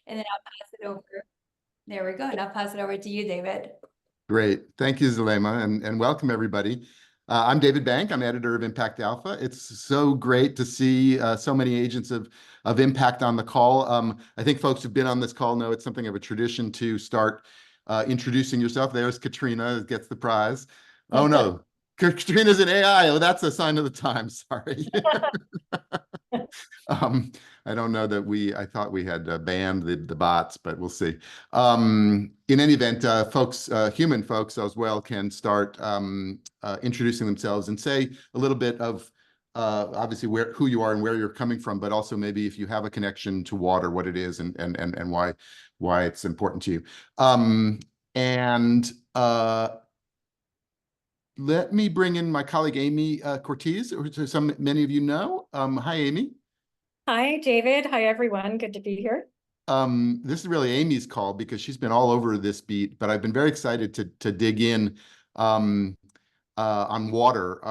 and then I'll pass it over. There we go. And I'll pass it over to you, David. Great. Thank you, Zulema, and welcome everybody. I'm David Bank. I'm editor of Impact Alpha. It's so great to see so many agents of Impact on the call. I think folks who've been on this call know it's something of a tradition to start introducing yourself. There's Katrina, gets the prize. Oh no, Katrina's an AI. Oh, that's a sign of the time. Sorry. I don't know that I thought we had banned the bots, but we'll see. In any event, human folks as well can start introducing themselves and say a little bit of obviously who you are and where you're coming from, but also maybe if you have a connection to water, what it is and why it's important to you. Let me bring in my colleague Amy Cortese, who many of you know. Hi, Amy. Hi, David. Hi, everyone. Good to be here. This is really Amy's call because she's been all over this beat, but I've been very excited to dig in on water,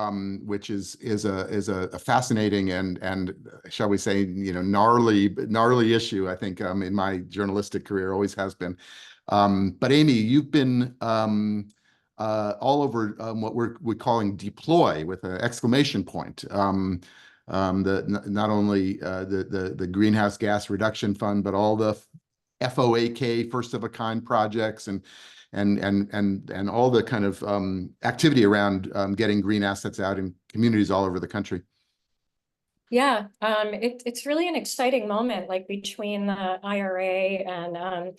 which is a fascinating and shall we say, gnarly issue. I think in my journalistic career always has been. But Amy, you've been all over what we're calling deploy with an exclamation point. Not only the greenhouse gas reduction fund, but all the FOAK, first of a kind projects, and all the kind of activity around getting green assets out in communities all over the country. Yeah, it's really an exciting moment, like between the IRA and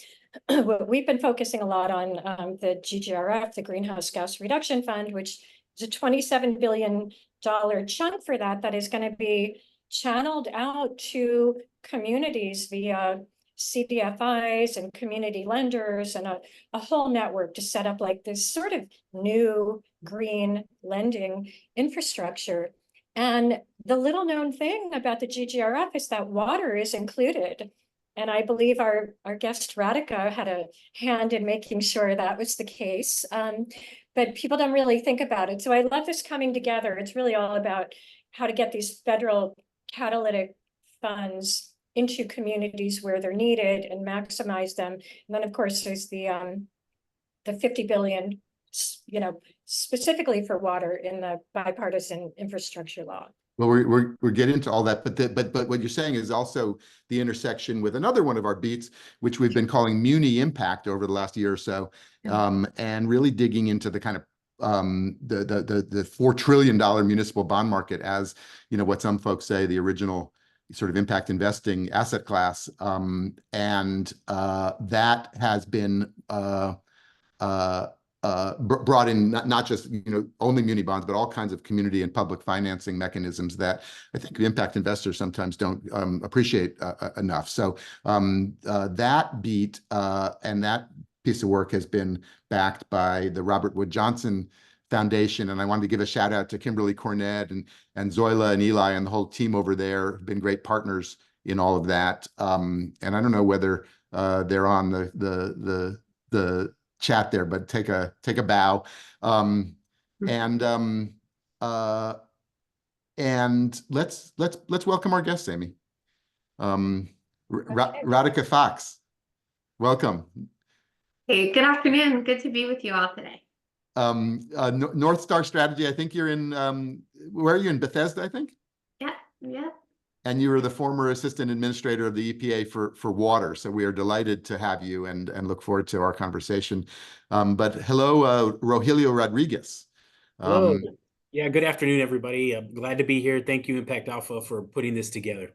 we've been focusing a lot on the GGRF, the Greenhouse Gas Reduction Fund, which is a $27 billion chunk for that is going to be channeled out to communities via CDFIs and community lenders and a whole network to set up like this sort of new green lending infrastructure. And the little known thing about the GGRF is that water is included. And I believe our guest Radhika had a hand in making sure that was the case. But people don't really think about it. So I love this coming together. It's really all about how to get these federal catalytic funds into communities where they're needed and maximize them. And then of course there's the 50 billion, specifically for water in the bipartisan infrastructure law. Well, we're getting into all that, but what you're saying is also the intersection with another one of our beats, which we've been calling Muni Impact over the last year or so, and really digging into the kind of the $4 trillion municipal bond market as what some folks say the original sort of impact investing asset class, and that has been brought in not just only muni bonds, but all kinds of community and public financing mechanisms that I think impact investors sometimes don't appreciate enough. So that beat and that piece of work has been backed by the Robert Wood Johnson Foundation, and I wanted to give a shout out to Kimberly Cornett and Zoila and Eli and the whole team over there. Have been great partners in all of that. And I don't know whether they're on the chat there, but take a bow. And let's welcome our guests, Amy. Radhika Fox, welcome. Hey, good afternoon. Good to be with you all today. North Star Strategy, I think you're in, where are you, in Bethesda, I think? Yeah. And you were the former assistant administrator of the EPA for water. So we are delighted to have you and look forward to our conversation. But hello, Rogelio Rodriguez. Hello. Yeah, good afternoon, everybody. I'm glad to be here. Thank you, ImpactAlpha, for putting this together.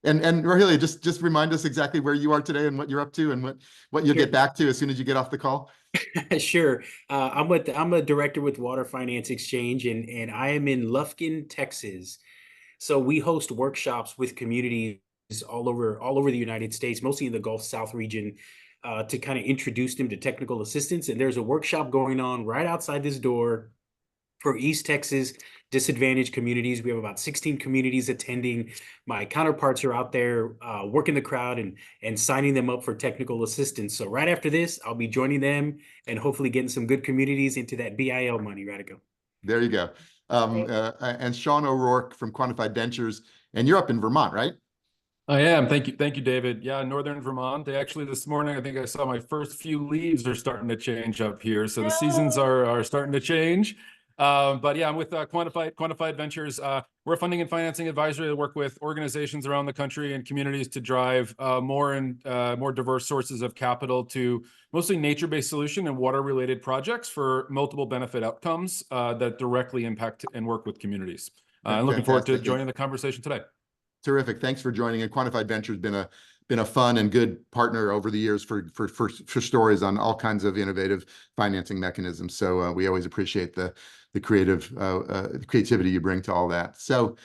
And Rogelio, just remind us exactly where you are today and what you're up to and what you'll get back to as soon as you get off the call. Sure. I'm a director with Water Finance Exchange, and I am in Lufkin, Texas. So we host workshops with communities all over the United States, mostly in the Gulf South region, to kind of introduce them to technical assistance. And there's a workshop going on right outside this door for East Texas disadvantaged communities. We have about 16 communities attending. My counterparts are out there working the crowd and signing them up for technical assistance. So right after this, I'll be joining them and hopefully getting some good communities into that BIL money, Radhika. There you go. And Shaun O'Rourke from Quantified Ventures, and you're up in Vermont, right? I am. Thank you, David. Yeah, Northern Vermont. They actually this morning, I think I saw my first few leaves are starting to change up here. So the seasons are starting to change. But yeah, I'm with Quantified Ventures. We're a funding and financing advisory that work with organizations around the country and communities to drive more diverse sources of capital to mostly nature-based solution and water-related projects for multiple benefit outcomes that directly impact and work with communities. I'm looking forward to Fantastic. joining the conversation today. Terrific. Thanks for joining. And Quantified Ventures been a fun and good partner over the years for stories on all kinds of innovative financing mechanisms. So we always appreciate the creativity you bring to all that. So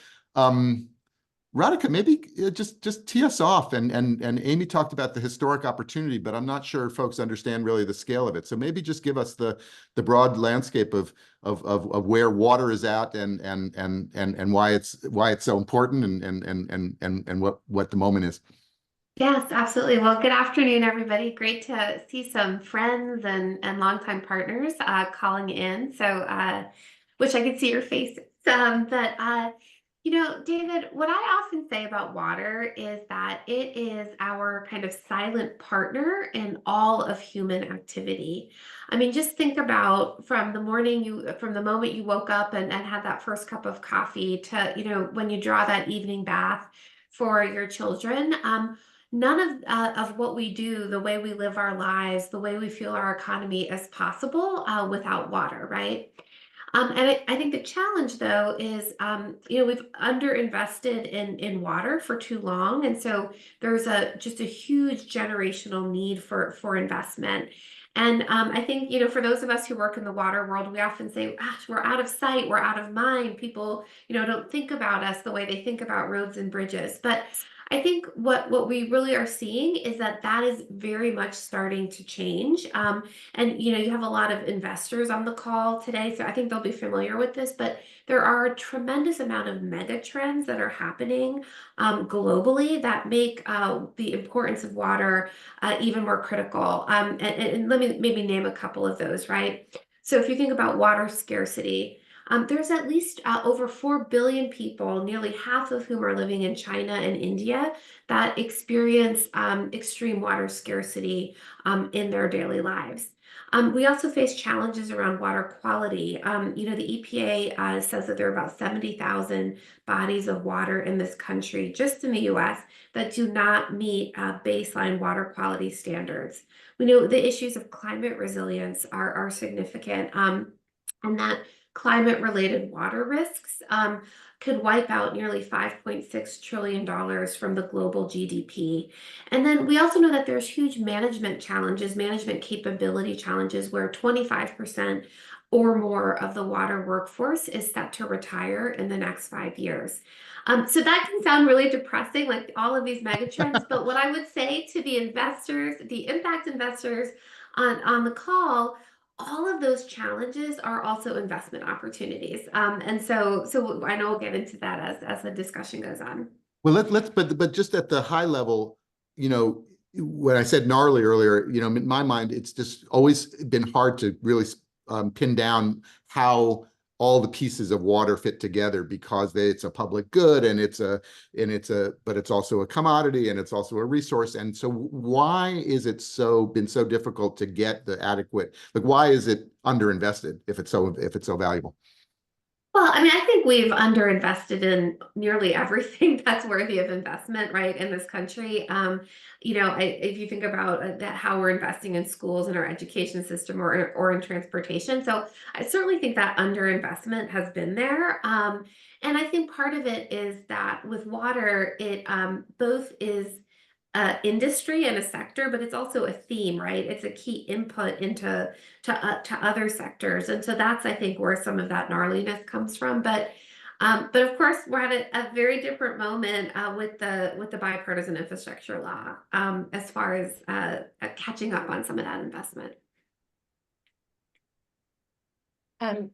Radhika, maybe just tee us off, and Amy talked about the historic opportunity, but I'm not sure folks understand really the scale of it. So maybe just give us the broad landscape of where water is at and why it's so important and what the moment is. Yes, absolutely. Well, good afternoon, everybody. Great to see some friends and longtime partners calling in. So wish I could see your faces. David, what I often say about water is that it is our kind of silent partner in all of human activity. I mean, just think about from the moment you woke up and had that first cup of coffee to, when you draw that evening bath for your children. None of what we do, the way we live our lives, the way we fuel our economy is possible without water, right? And I think the challenge, though, is we've underinvested in water for too long, and so there's just a huge generational need for investment. And I think for those of us who work in the water world, we often say, we're out of sight, we're out of mind. People don't think about us the way they think about roads and bridges, but I think what we really are seeing is that is very much starting to change. And you have a lot of investors on the call today, so I think they'll be familiar with this, but there are a tremendous amount of mega trends that are happening globally that make the importance of water even more critical. And let me maybe name a couple of those, right? So if you think about water scarcity, there's at least over 4 billion people, nearly half of whom are living in China and India, that experience extreme water scarcity in their daily lives. We also face challenges around water quality. The EPA says that there are about 70,000 bodies of water in this country, just in the US, that do not meet baseline water quality standards. We know the issues of climate resilience are significant, and that climate-related water risks could wipe out nearly $5.6 trillion from the global GDP. And then we also know that there's huge management challenges, management capability challenges, where 25% or more of the water workforce is set to retire in the next 5 years. So that can sound really depressing, like all of these megatrends, but what I would say to the investors, the impact investors on the call, all of those challenges are also investment opportunities. And so I know we'll get into that as the discussion goes on. Well, but just at the high level, when I said gnarly earlier, in my mind, it's just always been hard to really pin down how all the pieces of water fit together, because it's a public good but it's also a commodity and it's also a resource. And so why is it been so difficult to get the adequate, why is it underinvested if it's so valuable? Well, I mean, I think we've underinvested in nearly everything that's worthy of investment, right, in this country. If you think about how we're investing in schools and our education system or in transportation. So I certainly think that underinvestment has been there. And I think part of it is that with water, it both is industry and a sector, but it's also a theme, right? It's a key input into other sectors, and so that's, I think, where some of that gnarliness comes from. But of course, we're at a very different moment with the bipartisan infrastructure law as far as catching up on some of that investment.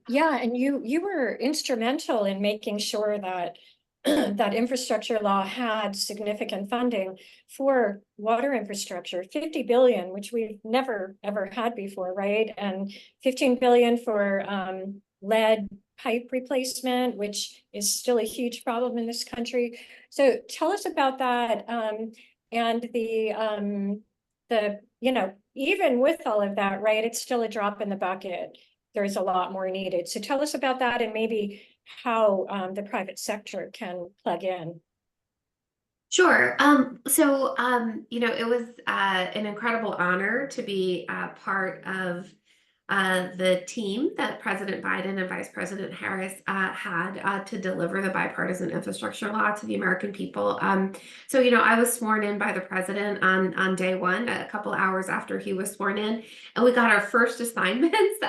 Yeah, and you were instrumental in making sure that that infrastructure law had significant funding for water infrastructure, 50 billion, which we've never ever had before, right? And 15 billion for lead pipe replacement, which is still a huge problem in this country. So tell us about that. And the, you know, even with all of that, right, it's still a drop in the bucket. There's a lot more needed. So tell us about that and maybe how the private sector can plug in. Sure. You know, it was an incredible honor to be part of the team that President Biden and Vice President Harris had to deliver the bipartisan infrastructure law to the American people. You know, I was sworn in by the president on day one, a couple hours after he was sworn in, and we got our first assignments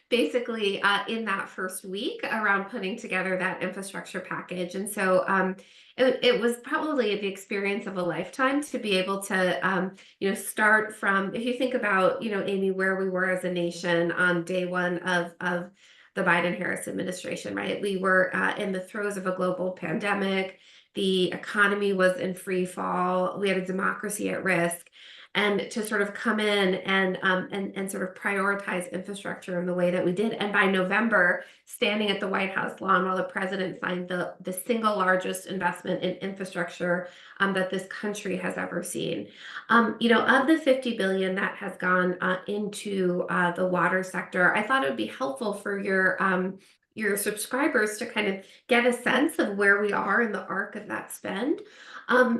basically in that first week around putting together that infrastructure package. And so it was probably the experience of a lifetime to be able to, you know, start from, if you think about, you know, Amy, where we were as a nation on day one of the Biden-Harris administration, right? We were in the throes of a global pandemic. The economy was in free fall. We had a democracy at risk. And to sort of come in and sort of prioritize infrastructure in the way that we did. And by November, standing at the White House lawn while the president signed the single largest investment in infrastructure that this country has ever seen. You know, of the 50 billion that has gone into the water sector, I thought it would be helpful for your subscribers to kind of get a sense of where we are in the arc of that spend.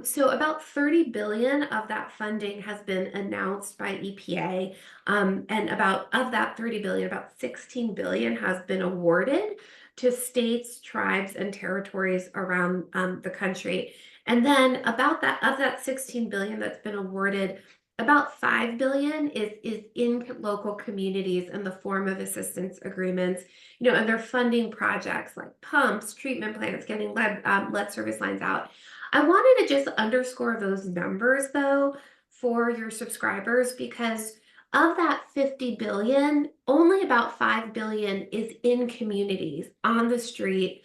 So about 30 billion of that funding has been announced by EPA. And of that 30 billion, about 16 billion has been awarded to states, tribes, and territories around the country. And then of that 16 billion that's been awarded, about 5 billion is in local communities in the form of assistance agreements, you know, and they're funding projects like pumps, treatment plants, getting lead service lines out. I wanted to just underscore those numbers though for your subscribers, because of that 50 billion, only about 5 billion is in communities on the street,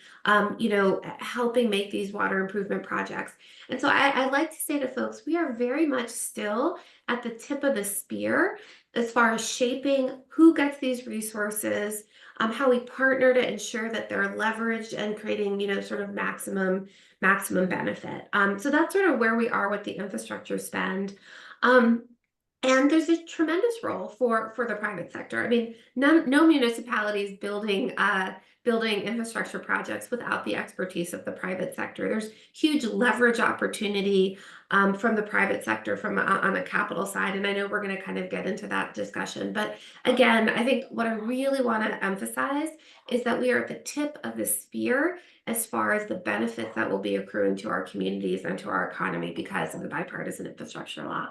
you know, helping make these water improvement projects. And so I like to say to folks, we are very much still at the tip of the spear as far as shaping who gets these resources, how we partner to ensure that they're leveraged and creating, you know, sort of maximum benefit. So that's sort of where we are with the infrastructure spend. And there's a tremendous role for the private sector. I mean, no municipality is building infrastructure projects without the expertise of the private sector. There's huge leverage opportunity from the private sector on the capital side. And I know we're going to kind of get into that discussion. But again, I think what I really want to emphasize is that we are at the tip of the spear as far as the benefits that will be accruing to our communities and to our economy because of the bipartisan infrastructure law.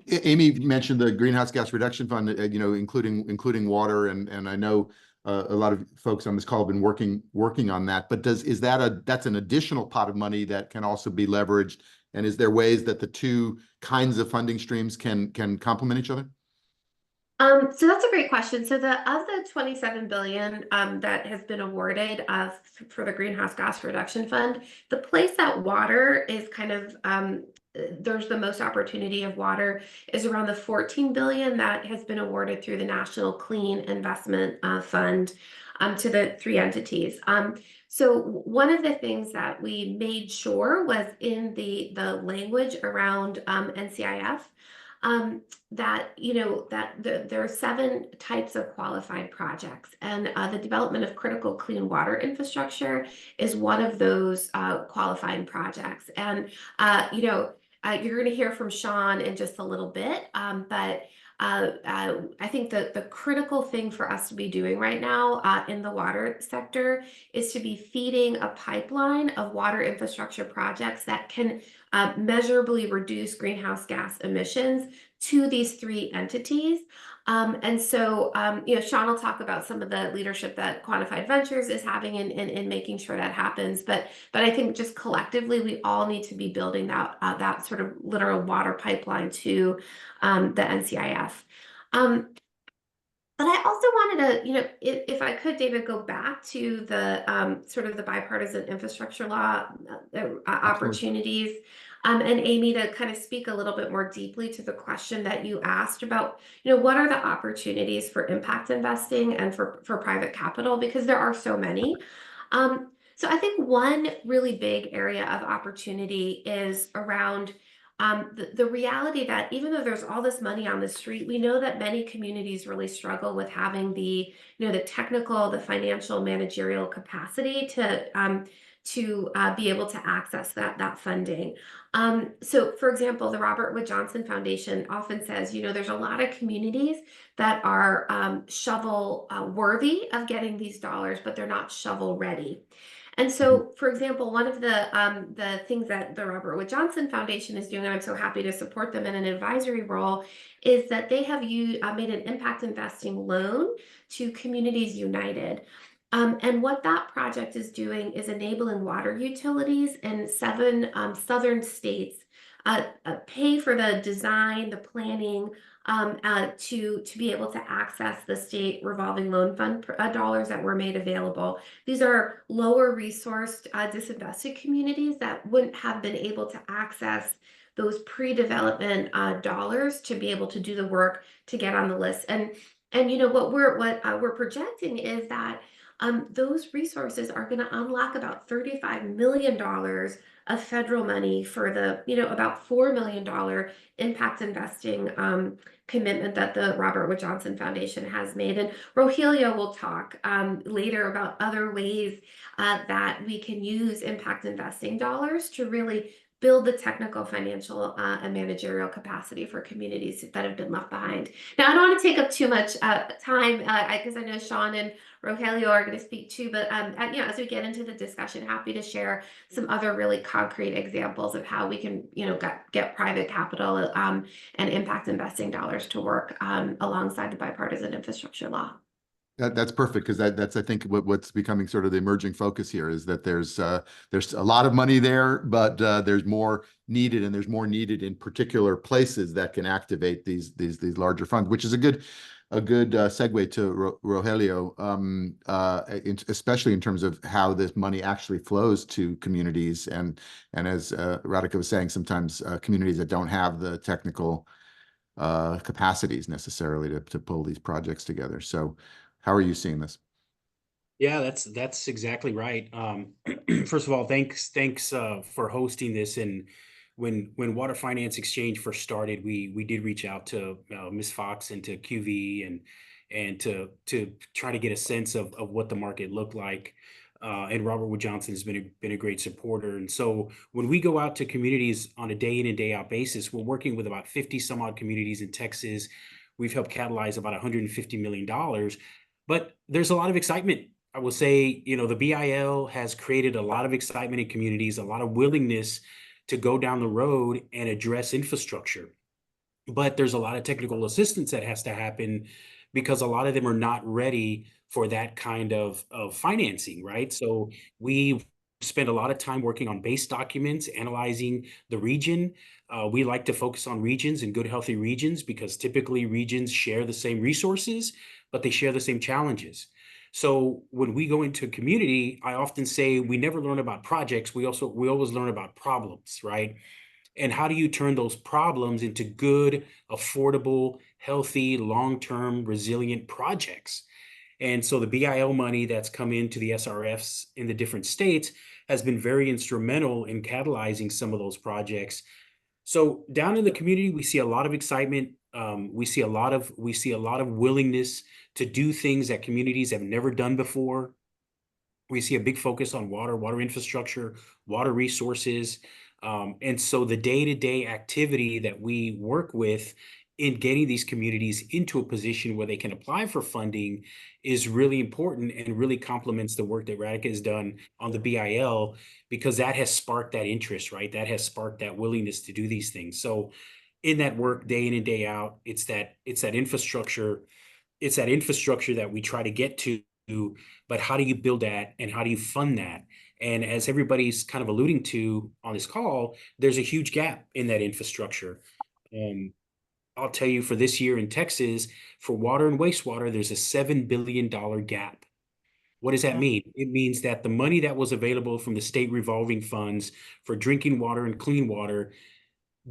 Amy mentioned the greenhouse gas reduction fund, you know, including water, and I know a lot of folks on this call have been working on that. But that's an additional pot of money that can also be leveraged? And is there ways that the two kinds of funding streams can complement each other? So that's a great question. So of the 27 billion that has been awarded for the greenhouse gas reduction fund, the place that water is kind of there's the most opportunity of water is around the 14 billion that has been awarded through the National Clean Investment Fund to the three entities. So one of the things that we made sure was in the language around NCIF, that, you know, that there are 7 types of qualified projects, and the development of critical clean water infrastructure is one of those qualifying projects. And, you know, you're going to hear from Shaun in just a little bit, but I think that the critical thing for us to be doing right now in the water sector is to be feeding a pipeline of water infrastructure projects that can measurably reduce greenhouse gas emissions to these 3 entities. And so, you know, Shaun will talk about some of the leadership that Quantified Ventures is having in making sure that happens. But I think just collectively, we all need to be building that sort of literal water pipeline to the NCIF. But I also wanted to, you know, if I could, David, go back to the sort of the bipartisan infrastructure law opportunities. And Amy, to kind of speak a little bit more deeply to the question that you asked about, what are the opportunities for impact investing and for private capital, because there are so many. So I think one really big area of opportunity is around the reality that even though there's all this money on the street, we know that many communities really struggle with having the technical, the financial, managerial capacity to be able to access that funding. So for example, the Robert Wood Johnson Foundation often says, there's a lot of communities that are shovel worthy of getting these dollars, but they're not shovel ready. And so, for example, one of the things that the Robert Wood Johnson Foundation is doing, and I'm so happy to support them in an advisory role, is that they have made an impact investing loan to Communities United. And what that project is doing is enabling water utilities in 7 southern states pay for the design, the planning, to be able to access the state revolving loan fund dollars that were made available. These are lower resourced, disinvested communities that wouldn't have been able to access those pre-development dollars to be able to do the work to get on the list. And what we're projecting is that those resources are going to unlock about $35 million of federal money for the, about $4 million impact investing commitment that the Robert Wood Johnson Foundation has made. And Rogelio will talk later about other ways that we can use impact investing dollars to really build the technical, financial, and managerial capacity for communities that have been left behind. Now, I don't want to take up too much time because I know Shaun and Rogelio are going to speak too, but as we get into the discussion, happy to share some other really concrete examples of how we can, get private capital and impact investing dollars to work alongside the bipartisan infrastructure law. That's perfect, because that's I think what's becoming sort of the emerging focus here is that there's a lot of money there, but there's more needed, and there's more needed in particular places that can activate these larger funds, which is a good segue to Rogelio, especially in terms of how this money actually flows to communities, and as Radhika was saying, sometimes communities that don't have the technical capacities necessarily to pull these projects together. So how are you seeing this? Yeah, that's exactly right. First of all, thanks for hosting this. And when Water Finance Exchange first started, we did reach out to Ms. Fox and to QV and to try to get a sense of what the market looked like. And Robert Wood Johnson has been a great supporter. And so when we go out to communities on a day in and day out basis, we're working with about 50 some odd communities in Texas. We've helped catalyze about $150 million. But there's a lot of excitement. I will say, the BIL has created a lot of excitement in communities, a lot of willingness to go down the road and address infrastructure. But there's a lot of technical assistance that has to happen because a lot of them are not ready for that kind of financing, right? So we spend a lot of time working on base documents, analyzing the region. We like to focus on regions and good, healthy regions because typically regions share the same resources, but they share the same challenges. So when we go into a community, I often say we never learn about projects. We always learn about problems, right? And how do you turn those problems into good, affordable, healthy, long-term, resilient projects? And so the BIL money that's come into the SRFs in the different states has been very instrumental in catalyzing some of those projects. So down in the community, we see a lot of excitement. We see a lot of willingness to do things that communities have never done before. We see a big focus on water infrastructure, water resources. And so the day-to-day activity that we work with in getting these communities into a position where they can apply for funding is really important and really complements the work that Radhika has done on the BIL, because that has sparked that interest, right? That has sparked that willingness to do these things. So in that work, day in and day out, it's that infrastructure that we try to get to, but how do you build that and how do you fund that? And as everybody's kind of alluding to on this call, there's a huge gap in that infrastructure. I'll tell you, for this year in Texas, for water and wastewater, there's a $7 billion gap. What does that Yeah. mean? It means that the money that was available from the state revolving funds for drinking water and clean water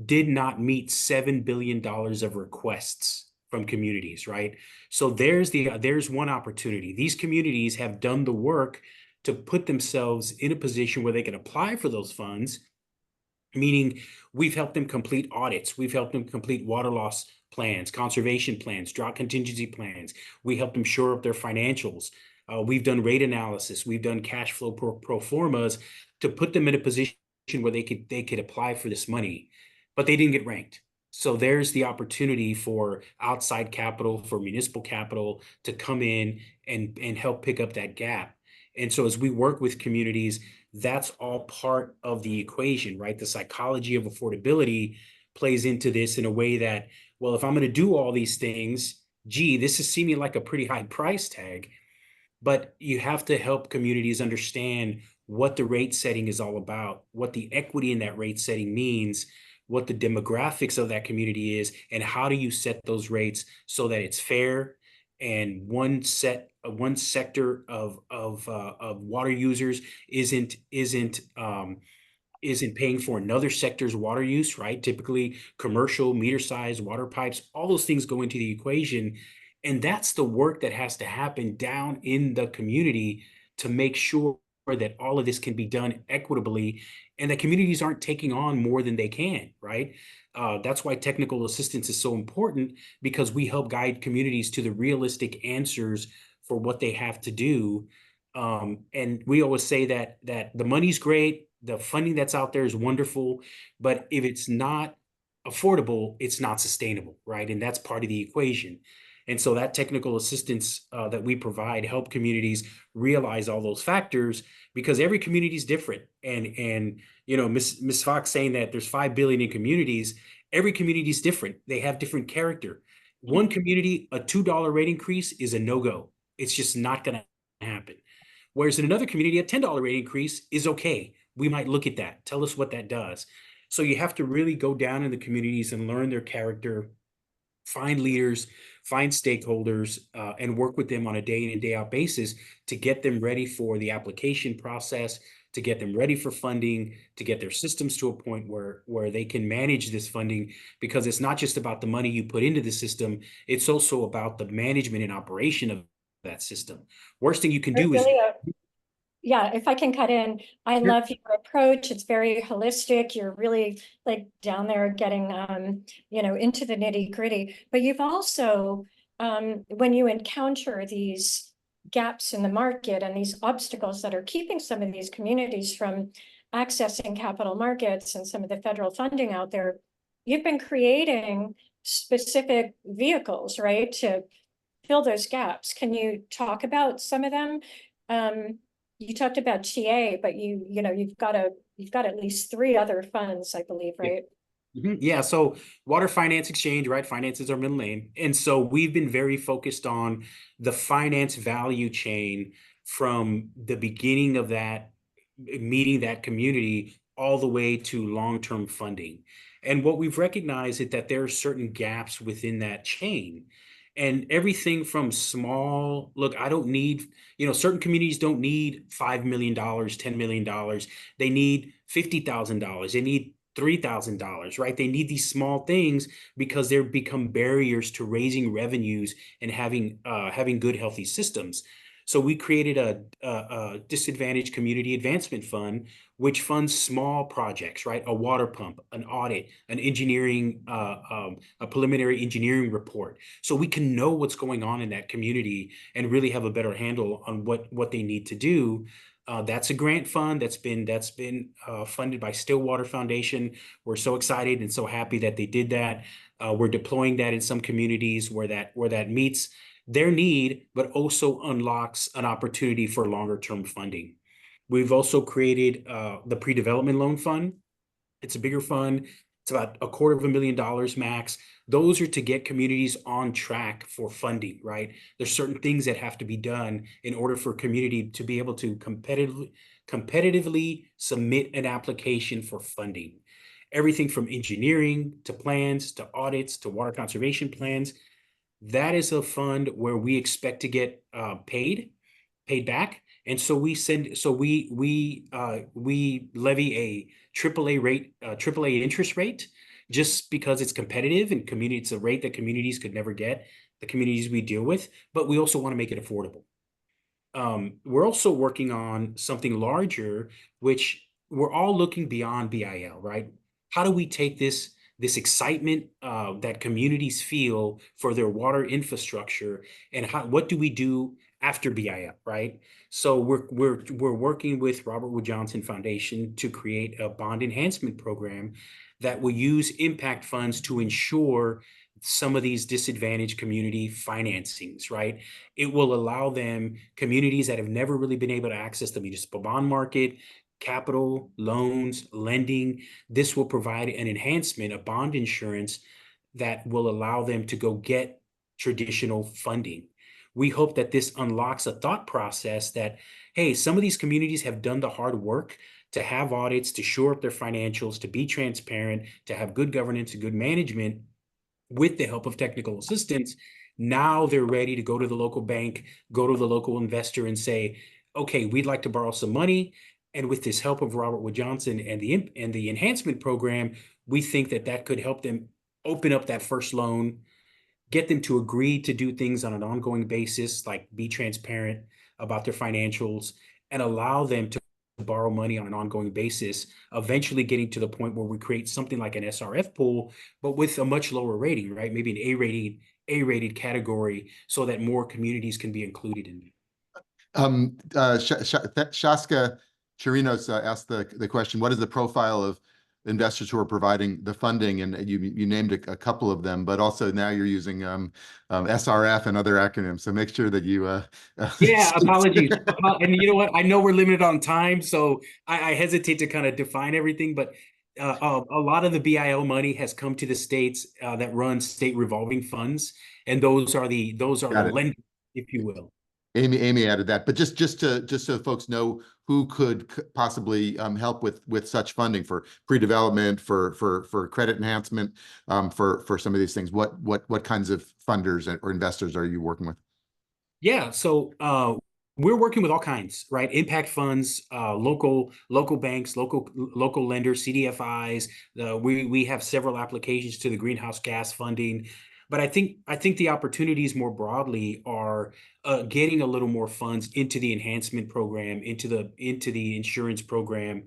did not meet $7 billion of requests from communities, right? So there's one opportunity. These communities have done the work to put themselves in a position where they can apply for those funds, meaning we've helped them complete audits, we've helped them complete water loss plans, conservation plans, drought contingency plans. We helped them shore up their financials. We've done rate analysis, we've done cash flow pro formas to put them in a position where they could apply for this money, but they didn't get ranked. So there's the opportunity for outside capital, for municipal capital to come in and help pick up that gap. And so as we work with communities, that's all part of the equation, right? The psychology of affordability plays into this in a way that, well, if I'm going to do all these things, gee, this is seeming like a pretty high price tag. But you have to help communities understand what the rate setting is all about, what the equity in that rate setting means, what the demographics of that community is, and how do you set those rates so that it's fair and one sector of water users isn't paying for another sector's water use, right? Typically commercial meter size water pipes, all those things go into the equation. And that's the work that has to happen down in the community to make sure that all of this can be done equitably and that communities aren't taking on more than they can, right? That's why technical assistance is so important, because we help guide communities to the realistic answers for what they have to do. And we always say that the money's great, the funding that's out there is wonderful, but if it's not affordable, it's not sustainable, right? And that's part of the equation. And so that technical assistance that we provide help communities realize all those factors, because every community is different. And you know, Miss Fox saying that there's 5 billion in communities, every community is different. They have different character. One community, a $2 rate increase is a no-go. It's just not going to happen. Whereas in another community, a $10 rate increase is okay. We might look at that. Tell us what that does. So you have to really go down in the communities and learn their character, find leaders, find stakeholders, and work with them on a day in and day out basis to get them ready for the application process, to get them ready for funding, to get their systems to a point where they can manage this funding, because it's not just about the money you put into the system, it's also about the management and operation of that system. Worst thing you can do is Rogelio, yeah, if I can cut in, I love your approach. It's very holistic. You're really like down there getting, you know, into the nitty gritty. But you've also, when you encounter these gaps in the market and these obstacles that are keeping some of these communities from accessing capital markets and some of the federal funding out there, you've been creating specific vehicles, right, to fill those gaps. Can you talk about some of them? You talked about TA, but you know, you've got at least 3 other funds, I believe, right? Yeah, so Water Finance Exchange, right? Finance is our middle name. And so we've been very focused on the finance value chain from the beginning of that, meeting that community all the way to long-term funding. And what we've recognized is that there are certain gaps within that chain. And everything from small, look, I don't need, you know, certain communities don't need $5 million, $10 million. They need $50,000. They need $3,000, right? They need these small things because they've become barriers to raising revenues and having good, healthy systems. So we created a disadvantaged community advancement fund, which funds small projects, right? A water pump, an audit, an engineering, a preliminary engineering report. So we can know what's going on in that community and really have a better handle on what they need to do. That's a grant fund that's been funded by Stillwater Foundation. We're so excited and so happy that they did that. We're deploying that in some communities where that meets their need, but also unlocks an opportunity for longer term funding. We've also created the pre-development loan fund. It's a bigger fund. It's about $250,000 max. Those are to get communities on track for funding, right? There's certain things that have to be done in order for a community to be able to competitively submit an application for funding. Everything from engineering to plans to audits to water conservation plans. That is a fund where we expect to get paid paid back. And so we levy a AAA interest rate, just because it's competitive and it's a rate that communities could never get, the communities we deal with, but we also want to make it affordable. We're also working on something larger, which we're all looking beyond BIL, right? How do we take this excitement that communities feel for their water infrastructure, and what do we do after BIL, right? So we're working with Robert Wood Johnson Foundation to create a bond enhancement program that will use impact funds to ensure some of these disadvantaged community financings, right? It will allow communities that have never really been able to access the municipal bond market, capital, loans, lending. This will provide an enhancement, a bond insurance that will allow them to go get traditional funding. We hope that this unlocks a thought process that, hey, some of these communities have done the hard work to have audits, to shore up their financials, to be transparent, to have good governance and good management with the help of technical assistance. Now they're ready to go to the local bank, go to the local investor and say, okay, we'd like to borrow some money. And with this help of Robert Wood Johnson and the enhancement program, we think that could help them open up that first loan, get them to agree to do things on an ongoing basis, like be transparent about their financials, and allow them to borrow money on an ongoing basis, eventually getting to the point where we create something like an SRF pool, but with a much lower rating, right? Maybe an A-rated category, so that more communities can be included in it. Shaska Chirinos asked the question, what is the profile of investors who are providing the funding? And you named a couple of them, but also now you're using SRF and other acronyms. So make sure that you yeah, apologies. And you know what? I know we're limited on time, so I hesitate to kind of define everything, but a lot of the BIL money has come to the states that run state revolving funds, and those are the lenders, if you will. Amy added that, but just so folks know who could possibly help with such funding for pre-development, for credit enhancement, for some of these things. What kinds of funders or investors are you working with? Yeah, so we're working with all kinds, right? Impact funds, local banks, local lenders, CDFIs. We have several applications to the greenhouse gas funding. But I think the opportunities more broadly are getting a little more funds into the enhancement program, into the insurance program,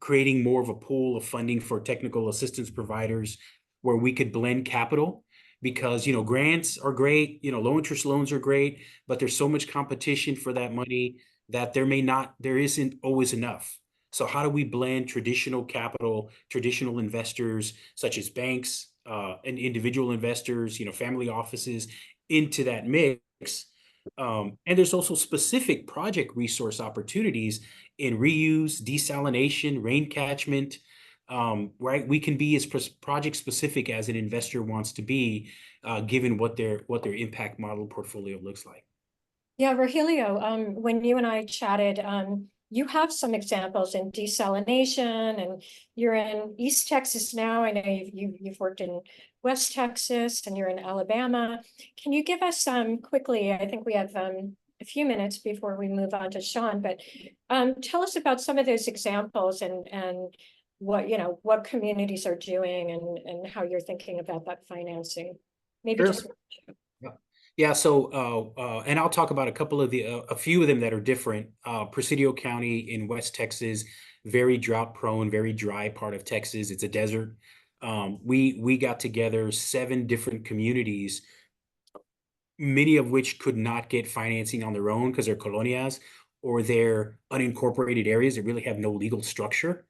creating more of a pool of funding for technical assistance providers where we could blend capital, because grants are great, low interest loans are great, but there's so much competition for that money that there isn't always enough. So how do we blend traditional capital, traditional investors such as banks, and individual investors, family offices, into that mix? And there's also specific project resource opportunities in reuse, desalination, rain catchment, right? We can be as project specific as an investor wants to be, given what their impact model portfolio looks like. Yeah, Rogelio, when you and I chatted, you have some examples in desalination, and you're in East Texas now. I know you've worked in West Texas, and you're in Alabama. Can you give us quickly, I think we have a few minutes before we move on to Shaun, but tell us about some of those examples and what communities are doing and how you're thinking about that financing. Maybe Sure. just Yeah, so and I'll talk about a few of them that are different. Presidio County in West Texas, very drought prone, very dry part of Texas. It's a desert. We got together 7 different communities, many of which could not get financing on their own because they're colonias or they're unincorporated areas that really have no legal structure.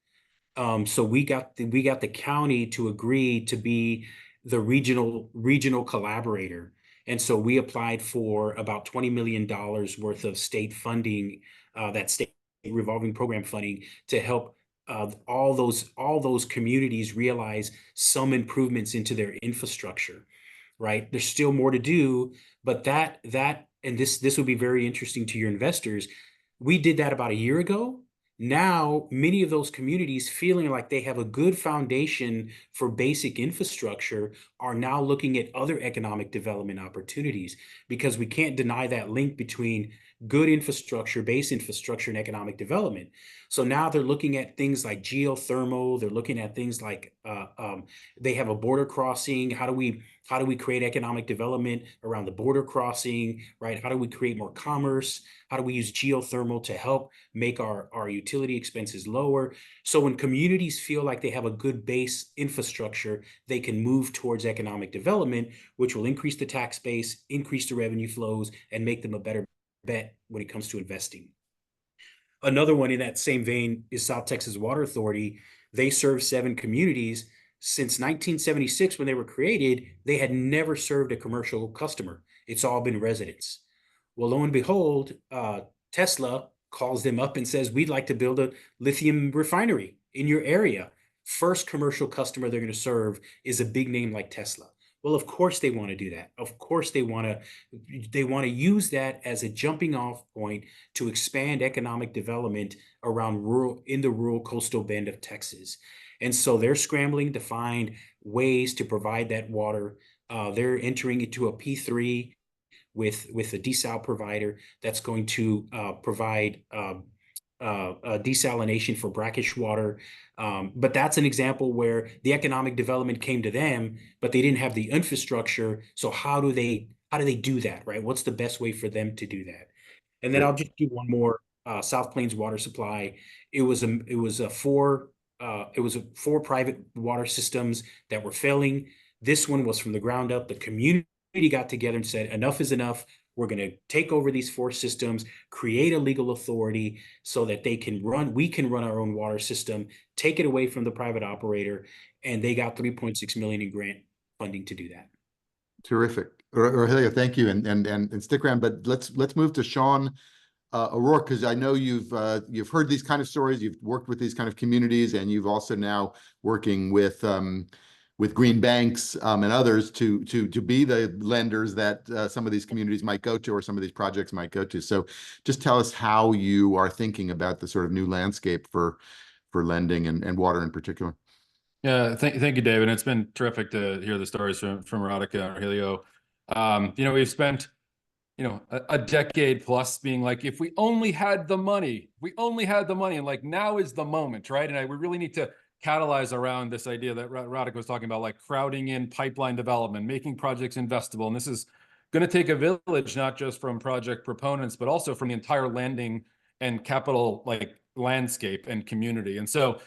So we got the county to agree to be the regional collaborator. And so we applied for about $20 million worth of state funding, that state revolving program funding, to help all those communities realize some improvements into their infrastructure. Right? There's still more to do, but and this would be very interesting to your investors. We did that about a year ago. Now, many of those communities, feeling like they have a good foundation for basic infrastructure, are now looking at other economic development opportunities, because we can't deny that link between good infrastructure, base infrastructure and economic development. So now they're looking at things like geothermal. They're looking at things like they have a border crossing. How do we create economic development around the border crossing, right? How do we create more commerce? How do we use geothermal to help make our utility expenses lower? So when communities feel like they have a good base infrastructure, they can move towards economic development, which will increase the tax base, increase the revenue flows, and make them a better bet when it comes to investing. Another one in that same vein is South Texas Water Authority. They serve 7 communities. Since 1976, when they were created, they had never served a commercial customer. It's all been residents. Well, lo and behold, Tesla calls them up and says, we'd like to build a lithium refinery in your area. First commercial customer they're going to serve is a big name like Tesla. Well, of course they want to do that. Of course they want to use that as a jumping off point to expand economic development around the rural coastal bend of Texas. And so they're scrambling to find ways to provide that water. They're entering into a P3 with a desal provider that's going to provide desalination for brackish water. But that's an example where the economic development came to them, but they didn't have the infrastructure. So how do they do that, right? What's the best way for them to do that? And then I'll just do one more. South Plains Water Supply. It was four private water systems that were failing. This one was from the ground up. The community got together and said, enough is enough. We're going to take over these 4 systems, create a legal authority so that we can run our own water system, take it away from the private operator. And they got $3.6 million in grant funding to do that. Terrific. Rogelio, thank you. And stick around, but let's move to Shaun O'Rourke, because I know you've heard these kind of stories, you've worked with these kind of communities, and you've also now working with green banks and others to be the lenders that some of these communities might go to, or some of these projects might go to. So just tell us how you are thinking about the sort of new landscape for lending and water in particular. Yeah, thank you, David. It's been terrific to hear the stories from Radhika and Rogelio. We've spent a decade plus being like, if we only had the money, and like, now is the moment, right? And we really need to catalyze around this idea that Radhika was talking about, like crowding in pipeline development, making projects investable. And this is going to take a village, not just from project proponents, but also from the entire lending and capital landscape and community. And so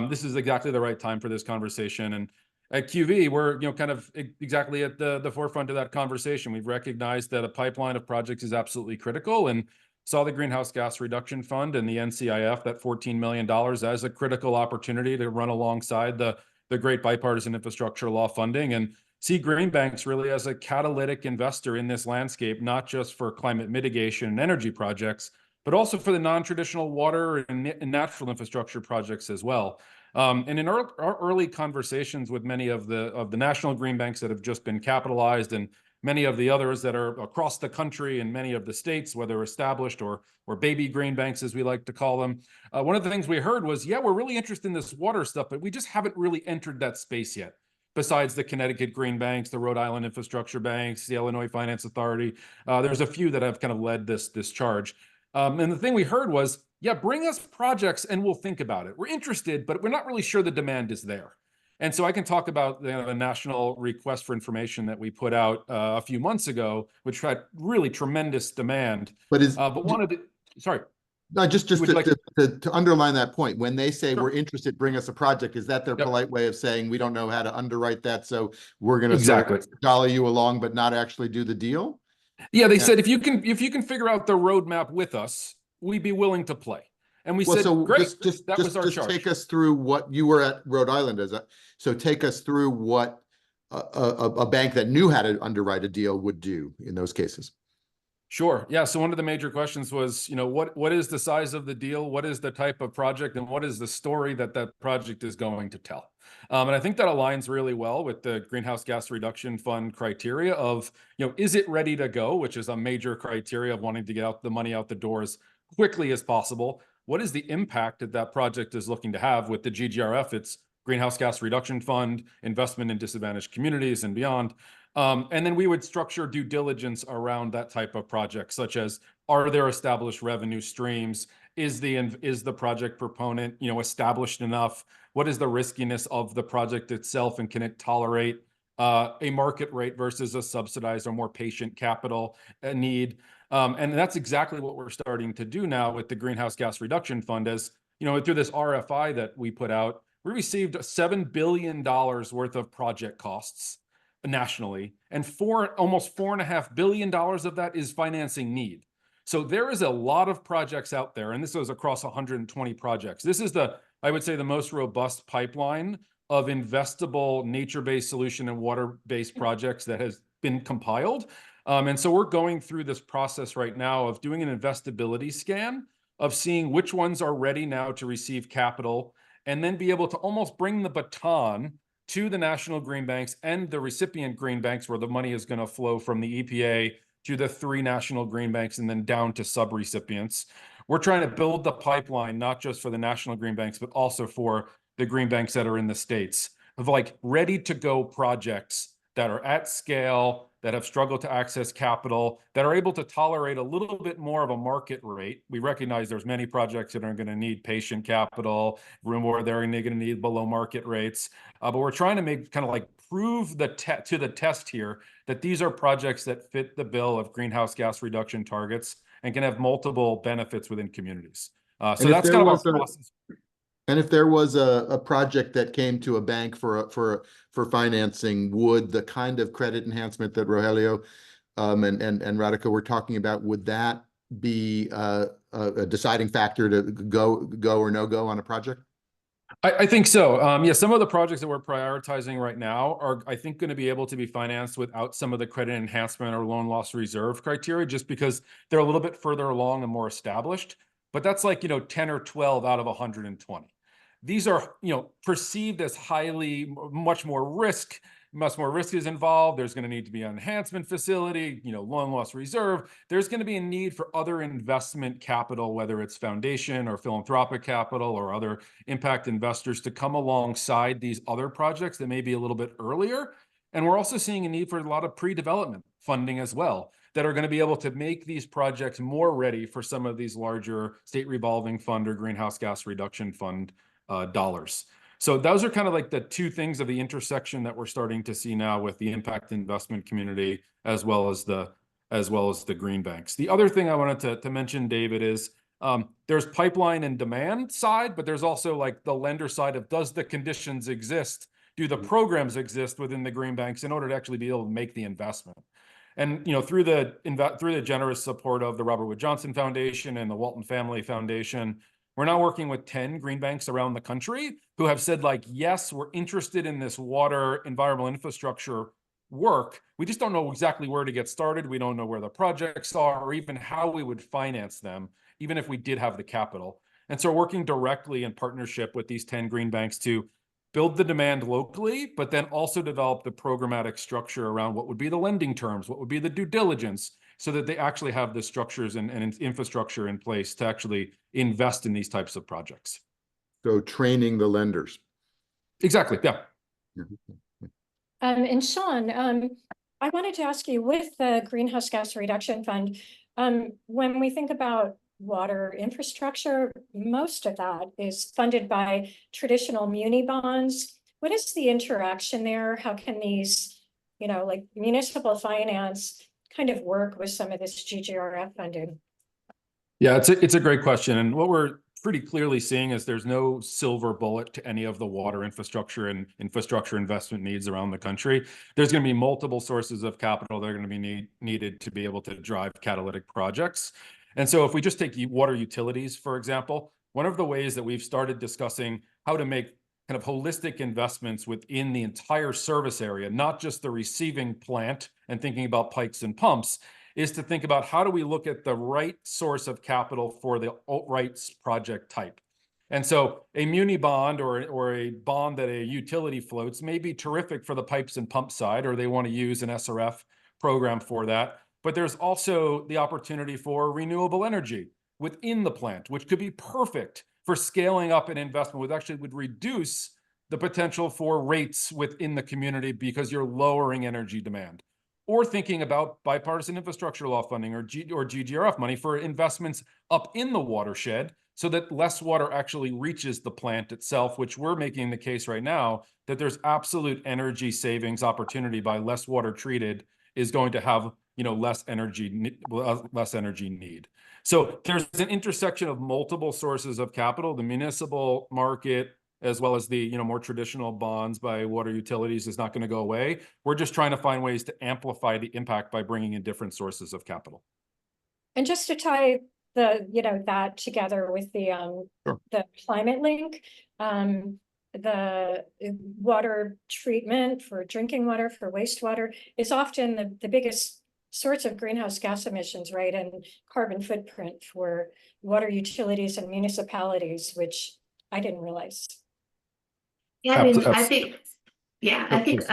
this is exactly the right time for this conversation. And at QV, we're kind of exactly at the forefront of that conversation. We've recognized that a pipeline of projects is absolutely critical, and saw the Greenhouse Gas Reduction Fund and the NCIF, that $14 million, as a critical opportunity to run alongside the great bipartisan infrastructure law funding, and see green banks really as a catalytic investor in this landscape, not just for climate mitigation and energy projects, but also for the non-traditional water and natural infrastructure projects as well. And in our early conversations with many of the national green banks that have just been capitalized, and many of the others that are across the country in many of the states, whether established or baby green banks, as we like to call them, one of the things we heard was, yeah, we're really interested in this water stuff, but we just haven't really entered that space yet. Besides the Connecticut Green Banks, the Rhode Island Infrastructure Banks, the Illinois Finance Authority, there's a few that have kind of led this charge. And the thing we heard was, yeah, bring us projects and we'll think about it. We're interested, but we're not really sure the demand is there. And so I can talk about the national request for information that we put out a few months ago, which had really tremendous demand. But one of the, sorry. No, just to underline that point, when they say we're interested, bring us a project, is that their polite way of saying we don't know how to underwrite that, so we're going to sort of dolly you along, but not actually do the deal? Yeah, they said if you can figure out the roadmap with us, we'd be willing to play. And we said, so great, that was our charge. Take us through what you were at Rhode Island so take us through what a bank that knew how to underwrite a deal would do in those cases. Sure. Yeah. So one of the major questions was, what is the size of the deal? What is the type of project? And what is the story that project is going to tell? And I think that aligns really well with the Greenhouse Gas Reduction Fund criteria of, is it ready to go? Which is a major criteria of wanting to get the money out the door as quickly as possible. What is the impact that project is looking to have? With the GGRF? It's Greenhouse Gas Reduction Fund, investment in disadvantaged communities and beyond. And then we would structure due diligence around that type of project, such as, Are there established revenue streams? Is the project proponent, established enough? What is the riskiness of the project itself, and can it tolerate a market rate versus a subsidized or more patient capital need? And that's exactly what we're starting to do now with the Greenhouse Gas Reduction Fund. As through this RFI that we put out, we received $7 billion worth of project costs nationally, and almost $4.5 billion of that is financing need. So there is a lot of projects out there, and this was across 120 projects. This is I would say, the most robust pipeline of investable nature-based solution and water-based projects that has been compiled. And so we're going through this process right now of doing an investability scan, of seeing which ones are ready now to receive capital, and then be able to almost bring the baton to the national green banks and the recipient green banks, where the money is going to flow from the EPA to the 3 national green banks and then down to sub-recipients. We're trying to build the pipeline, not just for the national green banks, but also for the green banks that are in the states, of ready to go projects that are at scale, that have struggled to access capital, that are able to tolerate a little bit more of a market rate. We recognize there's many projects that are going to need patient capital, room where they're going to need below market rates. But we're trying to make prove to the test here that these are projects that fit the bill of greenhouse gas reduction targets and can have multiple benefits within communities. So that's kind of our process. And if there was a project that came to a bank for financing, would the kind of credit enhancement that Rogelio and Radhika were talking about, would that be a deciding factor to go or no go on a project? I think so. Yeah, some of the projects that we're prioritizing right now are, I think, going to be able to be financed without some of the credit enhancement or loan loss reserve criteria, just because they're a little bit further along and more established. But that's 10 or 12 out of 120. These are, perceived as much more risk is involved. There's going to need to be an enhancement facility, loan loss reserve. There's going to be a need for other investment capital, whether it's foundation or philanthropic capital or other impact investors, to come alongside these other projects that may be a little bit earlier. And we're also seeing a need for a lot of pre-development funding as well, that are going to be able to make these projects more ready for some of these larger state revolving fund or greenhouse gas reduction fund dollars. So those are kind of the 2 things of the intersection that we're starting to see now with the impact investment community, as well as the green banks. The other thing I wanted to mention, David, is there's pipeline and demand side, but there's also the lender side of, does the conditions exist? Do the programs exist within the green banks in order to actually be able to make the investment? And through the generous support of the Robert Wood Johnson Foundation and the Walton Family Foundation, we're now working with 10 green banks around the country who have said, yes, we're interested in this water environmental infrastructure work. We just don't know exactly where to get started. We don't know where the projects are, or even how we would finance them, even if we did have the capital. And so we're working directly in partnership with these 10 green banks to build the demand locally, but then also develop the programmatic structure around what would be the lending terms, what would be the due diligence, so that they actually have the structures and infrastructure in place to actually invest in these types of projects. So training the lenders. Exactly, yeah. And Shaun, I wanted to ask you, with the Greenhouse Gas Reduction Fund, when we think about water infrastructure, most of that is funded by traditional muni bonds. What is the interaction there? How can these, municipal finance kind of work with some of this GGRF funding? Yeah, it's a great question. And what we're pretty clearly seeing is there's no silver bullet to any of the water infrastructure and infrastructure investment needs around the country. There's going to be multiple sources of capital that are going to be needed to be able to drive catalytic projects. And so if we just take water utilities, for example, one of the ways that we've started discussing how to make kind of holistic investments within the entire service area, not just the receiving plant and thinking about pipes and pumps, is to think about how do we look at the right source of capital for the right project type. And so a muni bond or a bond that a utility floats may be terrific for the pipes and pump side, or they want to use an SRF program for that. But there's also the opportunity for renewable energy within the plant, which could be perfect for scaling up an investment, which actually would reduce the potential for rates within the community because you're lowering energy demand. or thinking about bipartisan infrastructure law funding or GGRF money for investments up in the watershed so that less water actually reaches the plant itself, which we're making the case right now that there's absolute energy savings opportunity by less water treated is going to have, you know, less energy need. So there's an intersection of multiple sources of capital. The municipal market, as well as the, you know, more traditional bonds by water utilities, is not going to go away. We're just trying to find ways to amplify the impact by bringing in different sources of capital. And just to tie the, you know, that together with the Sure. the climate link, the water treatment for drinking water, for wastewater is often the biggest source of greenhouse gas emissions, right? And carbon footprint for water utilities and municipalities, which I didn't realize. Yeah, I mean, I Absolutely. think, yeah, I think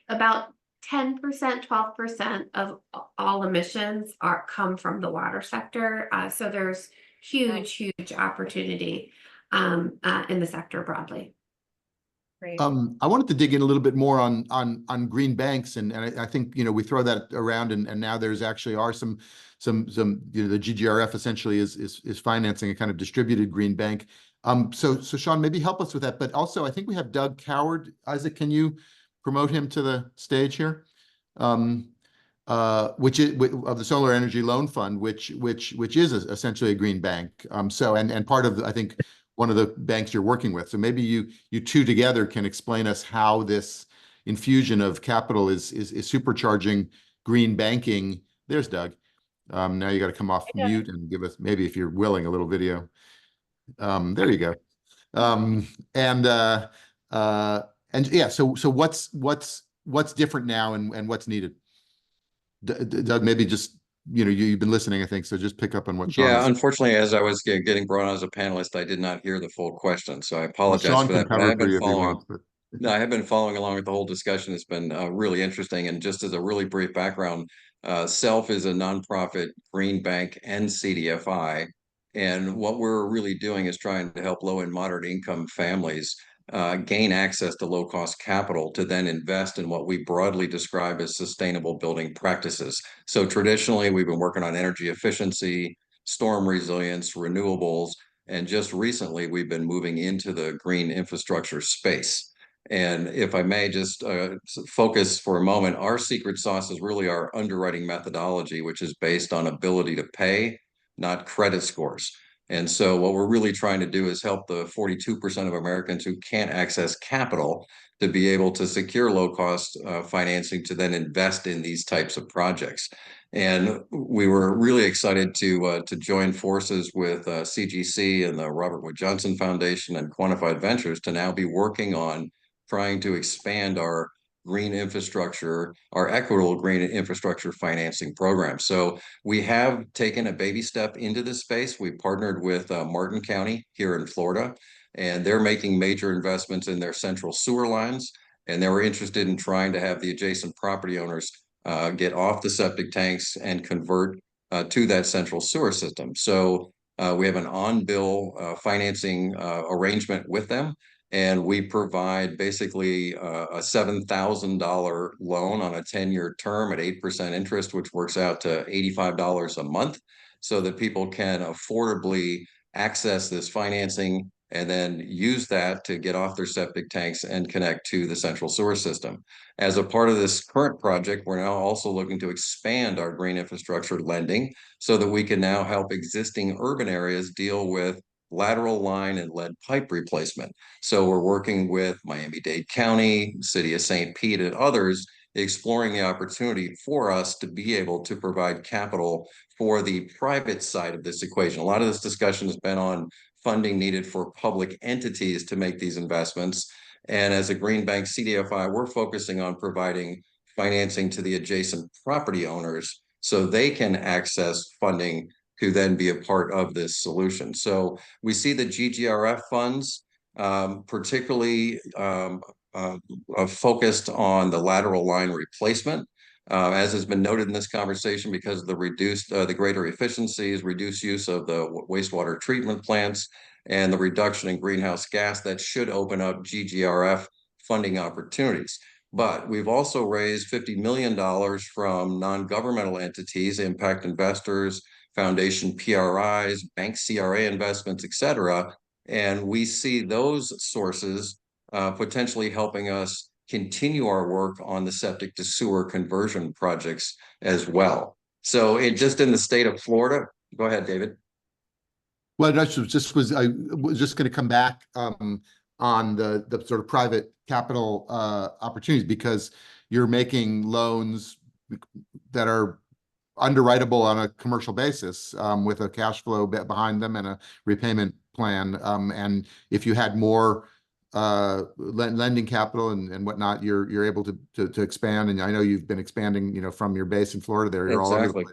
about 10%, 12% of all emissions come from the water sector. So there's huge opportunity in the sector broadly. Great. I wanted to dig in a little bit more on green banks, and I think, you know, we throw that around, and now there's actually some you know, the GGRF essentially is financing a kind of distributed green bank. So Shaun, maybe help us with that. But also, I think we have Doug Coward. Isaac, can you promote him to the stage here? Which is of the Solar Energy Loan Fund, which is essentially a green bank. So and part of I think one of the banks you're working with. So maybe you two together can explain us how this infusion of capital is supercharging green banking. There's Doug. Now you got to come off mute and give us, maybe if you're willing, a little video. There you go. And yeah, so what's different now and what's needed? Doug, maybe just, you know, you've been listening, I think, so just pick up on what Shaun is. Unfortunately, as I was getting brought on as a panelist, I did not hear the full question, so I apologize Shaun for can that. But I cover have for been you if he following. wants, but No, I have been following along with the whole discussion. It's been really interesting. And just as a really brief background, SELF is a nonprofit green bank and CDFI. And what we're really doing is trying to help low and moderate income families gain access to low cost capital to then invest in what we broadly describe as sustainable building practices. So traditionally, we've been working on energy efficiency, storm resilience, renewables, and just recently, we've been moving into the green infrastructure space. And if I may just focus for a moment, our secret sauce is really our underwriting methodology, which is based on ability to pay, not credit scores. And so what we're really trying to do is help the 42% of Americans who can't access capital to be able to secure low-cost financing to then invest in these types of projects. And we were really excited to join forces with CGC and the Robert Wood Johnson Foundation and Quantified Ventures to now be working on trying to expand our green infrastructure, our equitable green infrastructure financing program. So we have taken a baby step into this space. We partnered with Martin County here in Florida, and they're making major investments in their central sewer lines. And they were interested in trying to have the adjacent property owners get off the septic tanks and convert to that central sewer system. So we have an on-bill financing arrangement with them. And we provide basically a $7,000 loan on a 10-year term at 8% interest, which works out to $85 a month, so that people can affordably access this financing and then use that to get off their septic tanks and connect to the central sewer system. As a part of this current project, we're now also looking to expand our green infrastructure lending so that we can now help existing urban areas deal with lateral line and lead pipe replacement. So we're working with Miami-Dade County, City of St. Pete, and others, exploring the opportunity for us to be able to provide capital for the private side of this equation. A lot of this discussion has been on funding needed for public entities to make these investments. And as a green bank CDFI, we're focusing on providing financing to the adjacent property owners so they can access funding to then be a part of this solution. So we see the GGRF funds particularly focused on the lateral line replacement. As has been noted in this conversation, because of the greater efficiencies, reduced use of the wastewater treatment plants, and the reduction in greenhouse gas, that should open up GGRF funding opportunities. But we've also raised $50 million from non-governmental entities, impact investors, foundation PRIs, bank CRA investments, et cetera. And we see those sources potentially helping us continue our work on the septic to sewer conversion projects as well. So it just in the state of Florida, go ahead, David. Well, I was just going to come back on the sort of private capital opportunities, because you're making loans that are underwritable on a commercial basis with a cash flow behind them and a repayment plan. And if you had more lending capital and whatnot, you're able to expand. And I know you've been expanding, you know, from your base in Florida there. You're all over the place.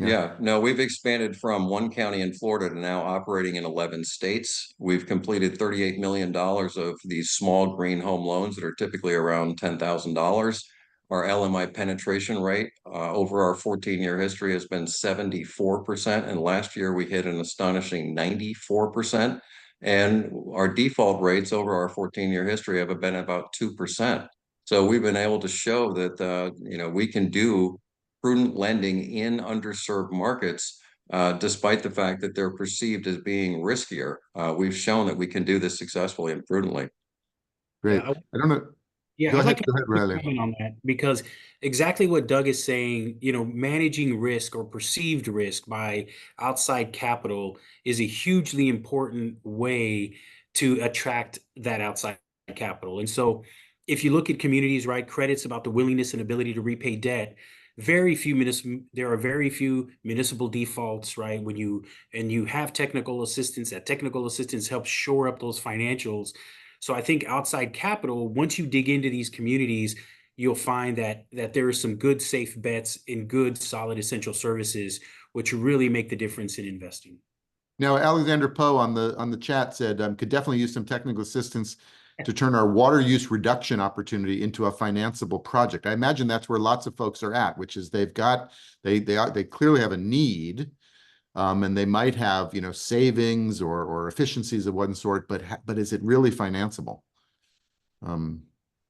Yeah, no, we've expanded from one county in Florida to now operating in 11 states. We've completed $38 million of these small green home loans that are typically around $10,000. Our LMI penetration rate over our 14-year history has been 74%. And last year we hit an astonishing 94%. And our default rates over our 14-year history have been about 2%. So we've been able to show that, you know, we can do prudent lending in underserved markets, despite the fact that they're perceived as being riskier. We've shown that we can do this successfully and prudently. Great. Yeah, I don't know. Yeah, Go I'd ahead, like to Rogelio. comment on that, because exactly what Doug is saying, you know, managing risk or perceived risk by outside capital is a hugely important way to attract that outside capital. And so if you look at communities, right, credit's about the willingness and ability to repay debt. There are very few municipal defaults, right? When you have technical assistance, that technical assistance helps shore up those financials. So I think outside capital, once you dig into these communities, you'll find that there are some good, safe bets in good, solid, essential services, which really make the difference in investing. Now, Alexander Poe on the chat said, could definitely use some technical assistance to turn our water use reduction opportunity into a financeable project. I imagine that's where lots of folks are at, which is they clearly have a need, and they might have, you know, savings or efficiencies of one sort, but is it really financeable? You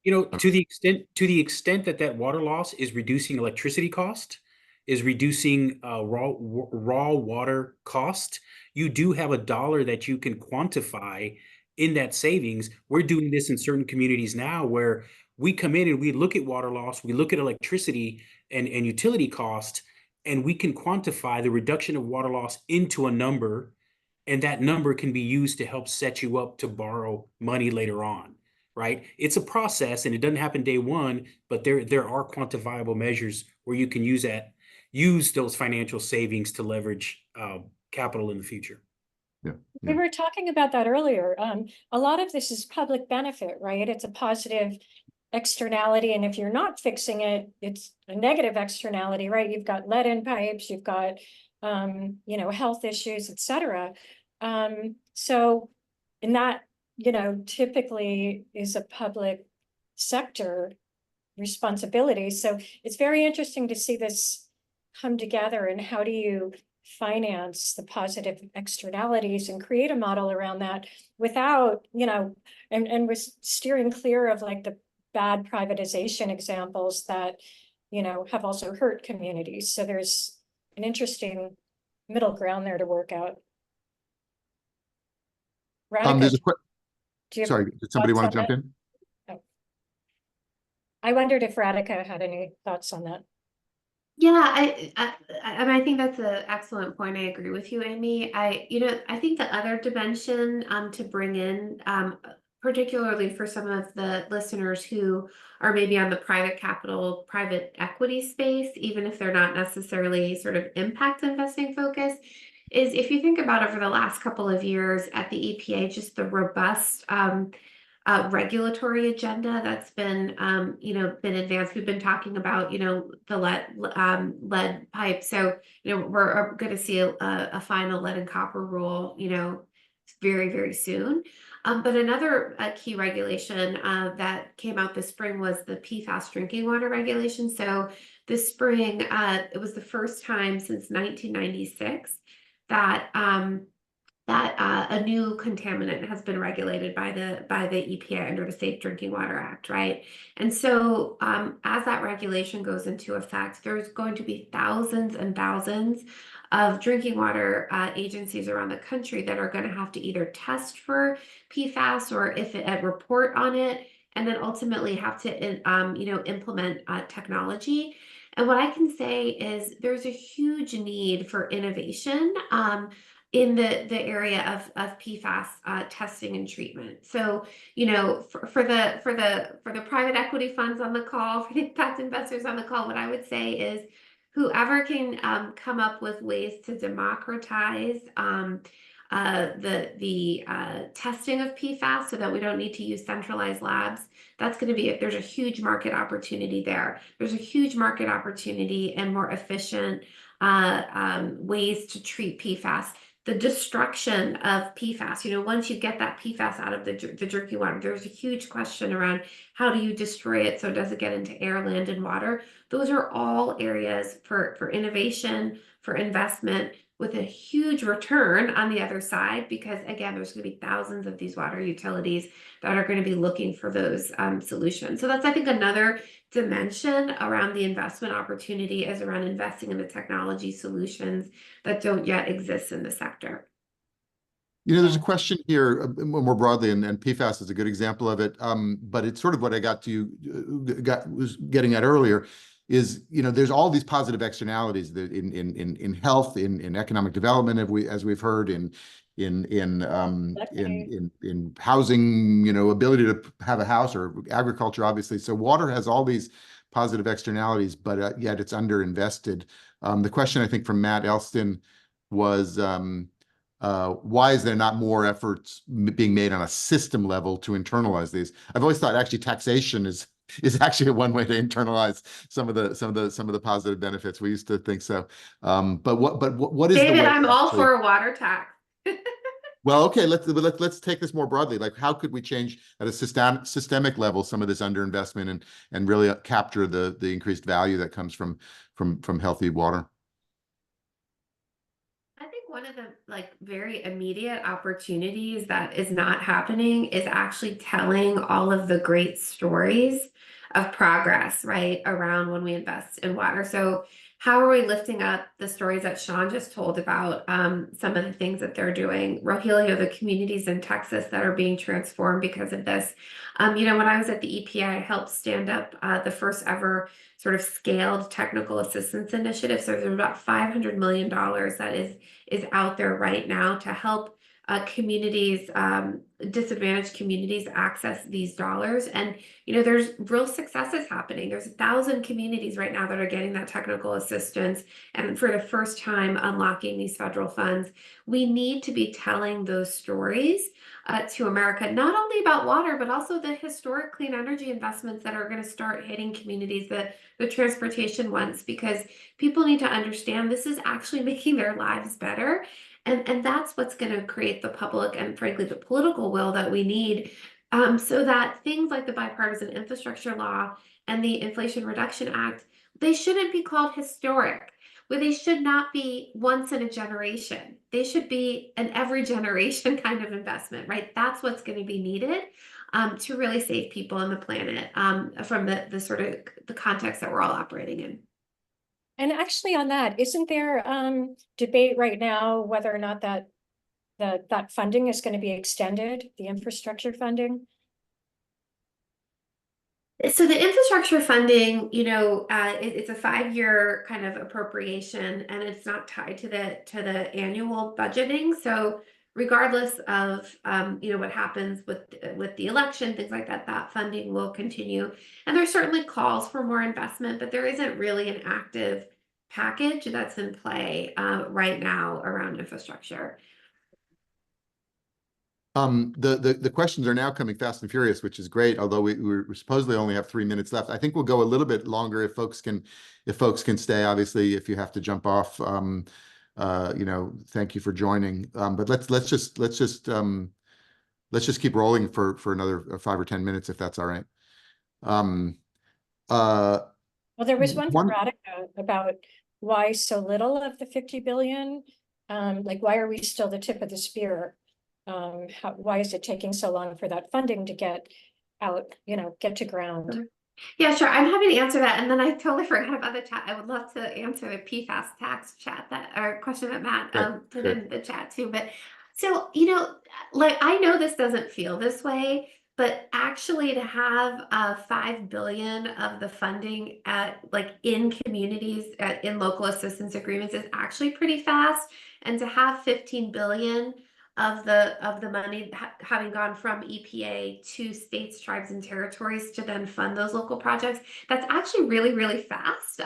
know, to the extent that water loss is reducing electricity cost, is reducing raw water cost, you do have a dollar that you can quantify in that savings. We're doing this in certain communities now where we come in and we look at water loss, we look at electricity and utility cost, and we can quantify the reduction of water loss into a number, and that number can be used to help set you up to borrow money later on, right? It's a process and it doesn't happen day one, but there are quantifiable measures where you can use those financial savings to leverage capital in the future. Yeah. We were talking about that earlier. A lot of this is public benefit, right? It's a positive externality, and if you're not fixing it, it's a negative externality, right? You've got lead in pipes, you've got you know, health issues, etc. So in that, you know, typically is a public sector responsibility. So it's very interesting to see this come together, and how do you finance the positive externalities and create a model around that without, you know, and we're steering clear of like the bad privatization examples that, you know, have also hurt communities. So there's an interesting middle ground there to work out. Radhika, sorry, did somebody want to jump in? Oh. I wondered if Radhika had any thoughts on that. Yeah, I think that's an excellent point. I agree with you, Amy. I think the other dimension to bring in, particularly for some of the listeners who are maybe on the private capital, private equity space, even if they're not necessarily sort of impact investing focused, is if you think about over the last couple of years at the EPA, just the robust regulatory agenda that's been advanced. We've been talking about, you know, the lead pipe. So, you know, we're going to see a final lead and copper rule, you know, very, very soon. But another key regulation that came out this spring was the PFAS drinking water regulation. So this spring, it was the first time since 1996 that that a new contaminant has been regulated by the EPA under the Safe Drinking Water Act, right? And so as that regulation goes into effect, there's going to be thousands and thousands of drinking water agencies around the country that are going to have to either test for PFAS or if it report on it, and then ultimately have to implement technology. And what I can say is there's a huge need for innovation in the area of PFAS testing and treatment. So, for the private equity funds on the call, for the impact investors on the call, what I would say is whoever can come up with ways to democratize the testing of PFAS so that we don't need to use centralized labs, that's going to be there's a huge market opportunity there. There's a huge market opportunity and more efficient ways to treat PFAS. The destruction of PFAS, once you get that PFAS out of the drinking water, there's a huge question around how do you destroy it so it doesn't get into air, land, and water. Those are all areas for innovation, for investment, with a huge return on the other side, because again, there's going to be thousands of these water utilities that are going to be looking for those solutions. So that's, I think, another dimension around the investment opportunity is around investing in the technology solutions that don't yet exist in the sector. There's a question here more broadly, and PFAS is a good example of it. But it's sort of what I was getting at earlier. Is there's all these positive externalities that in health, in economic development, as we've heard, in housing, ability to have a house, or agriculture, obviously. So water has all these positive externalities, but yet it's underinvested. The question, I think, from Matt Elston was, why is there not more efforts being made on a system level to internalize these? I've always thought actually taxation is actually one way to internalize some of the positive benefits. We used to think so. But what is David, the way I'm all for a water tax. Well, okay, let's take this more broadly. Like, how could we change at a systemic level some of this underinvestment and really capture the increased value that comes from healthy water? I think one of the very immediate opportunities that is not happening is actually telling all of the great stories of progress, right, around when we invest in water. So how are we lifting up the stories that Shaun just told about some of the things that they're doing? Rogelio, the communities in Texas that are being transformed because of this. When I was at the EPA, I helped stand up the first ever sort of scaled technical assistance initiative. So there's about $500 million that is out there right now to help communities, disadvantaged communities, access these dollars. And there's real successes happening. There's 1,000 communities right now that are getting that technical assistance, and for the first time unlocking these federal funds. We need to be telling those stories to America, not only about water, but also the historic clean energy investments that are going to start hitting communities, the transportation ones, because people need to understand this is actually making their lives better. And that's what's going to create the public and, frankly, the political will that we need, so that things like the bipartisan infrastructure law and the Inflation Reduction Act, they shouldn't be called historic, where they should not be once in a generation. They should be an every generation kind of investment, right? That's what's going to be needed to really save people and the planet from the sort of the context that we're all operating in. And actually on that, isn't there debate right now whether or not that funding is going to be extended, the infrastructure funding? So the infrastructure funding, it's a 5-year kind of appropriation, and it's not tied to the annual budgeting. So regardless of what happens with the election, things like that, that funding will continue. And there's certainly calls for more investment, but there isn't really an active package that's in play right now around infrastructure. The questions are now coming fast and furious, which is great. Although we supposedly only have 3 minutes left. I think we'll go a little bit longer if folks can stay. Obviously, if you have to jump off, thank you for joining. But let's just keep rolling for another 5 or 10 minutes, if that's all right. Well, there was one from Radhika about why so little of the 50 billion Like, why are we still the tip of the spear? Why is it taking so long for that funding to get out, get to ground? Yeah, sure. I'm happy to answer that. And then I totally forgot about the chat. I would love to answer the PFAS tax chat or question that Matt put in the chat too. But so, like, I know this doesn't feel this way, but actually to have 5 billion of the funding in communities in local assistance agreements is actually pretty fast. And to have 15 billion of the money having gone from EPA to states, tribes, and territories to then fund those local projects, that's actually really, really fast.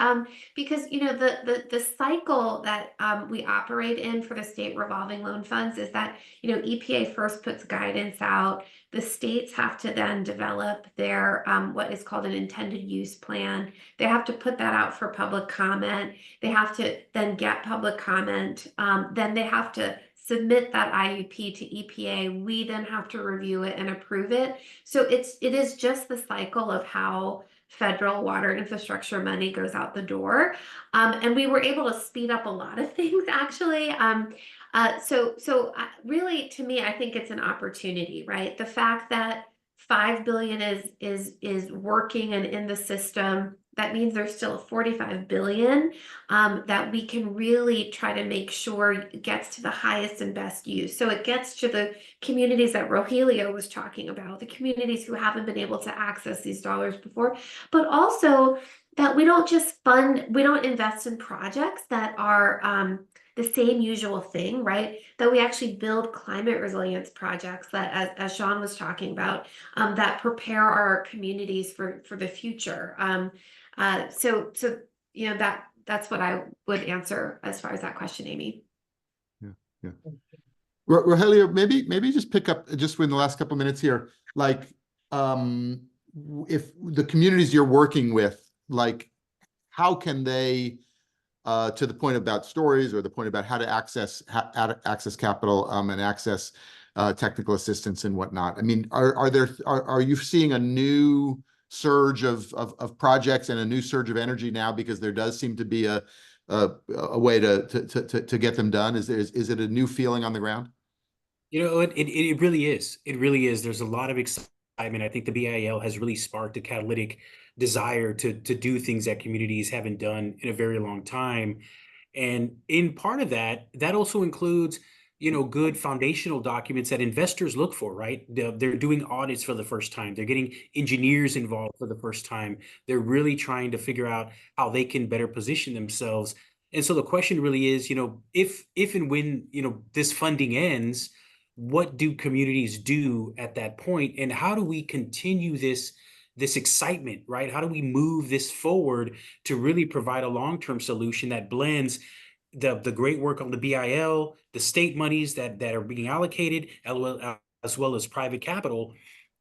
Because the cycle that we operate in for the state revolving loan funds is that EPA first puts guidance out. The states have to then develop their what is called an intended use plan. They have to put that out for public comment. They have to then get public comment. Then they have to submit that IUP to EPA. We then have to review it and approve it. So it is just the cycle of how federal water infrastructure money goes out the door. And we were able to speed up a lot of things actually. So really, to me, I think it's an opportunity, right? The fact that 5 billion is working and in the system, that means there's still 45 billion that we can really try to make sure gets to the highest and best use. So it gets to the communities that Rogelio was talking about, the communities who haven't been able to access these dollars before, but also that we don't invest in projects that are the same usual thing, right? That we actually build climate resilience projects that, as Shaun was talking about, that prepare our communities for the future. So that's what I would answer as far as that question, Amy. Yeah. Rogelio, maybe just pick up just in the last couple of minutes here, like if the communities you're working with, like how can they to the point about stories or the point about how to access capital and access technical assistance and whatnot. I mean, are you seeing a new surge of projects and a new surge of energy now because there does seem to be a way to get them done? Is it a new feeling on the ground? It really is. It really is. There's a lot of excitement. I think the BIL has really sparked a catalytic desire to do things that communities haven't done in a very long time. And in part of that also includes, good foundational documents that investors look for, right? They're doing audits for the first time. They're getting engineers involved for the first time. They're really trying to figure out how they can better position themselves. And so the question really is, if and when, this funding ends, what do communities do at that point? And how do we continue this excitement, right? How do we move this forward to really provide a long-term solution that blends the great work on the BIL, the state monies that are being allocated, as well as private capital?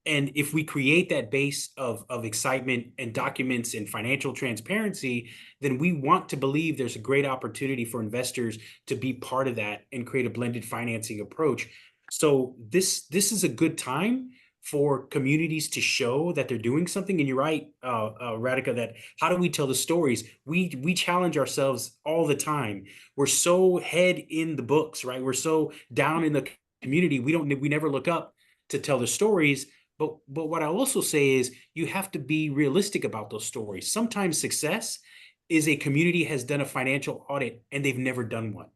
And if we create that base of excitement and documents and financial transparency, then we want to believe there's a great opportunity for investors to be part of that and create a blended financing approach. So this is a good time for communities to show that they're doing something. And you're right, Radhika, that how do we tell the stories? We challenge ourselves all the time. We're so head in the books, right? We're so down in the community. We never look up to tell the stories. But what I also say is you have to be realistic about those stories. Sometimes success is a community has done a financial audit and they've never done one.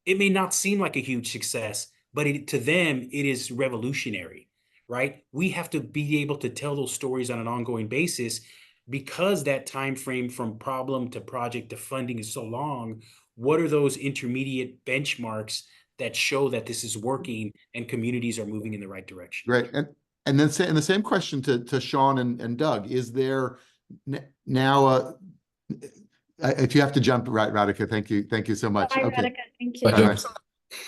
It may not seem like a huge success, but to them, it is revolutionary, right? We have to be able to tell those stories on an ongoing basis because that time frame from problem to project to funding is so long. What are those intermediate benchmarks that show that this is working and communities are moving in the right direction? Right. And then and the same question to Shaun and Doug, is there now if you have to jump, right, Radhika, thank you so much. Hi, Okay. Radhika, thank you. Bye.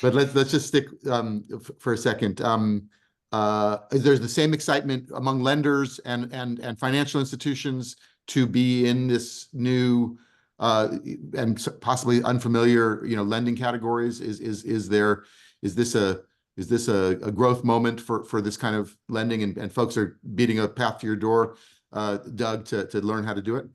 But let's just stick for a second. There's the same excitement among lenders and financial institutions to be in this new and possibly unfamiliar, lending categories. Is this a growth moment for this kind of lending, and folks are beating a path to your door, Doug, to learn how to do it?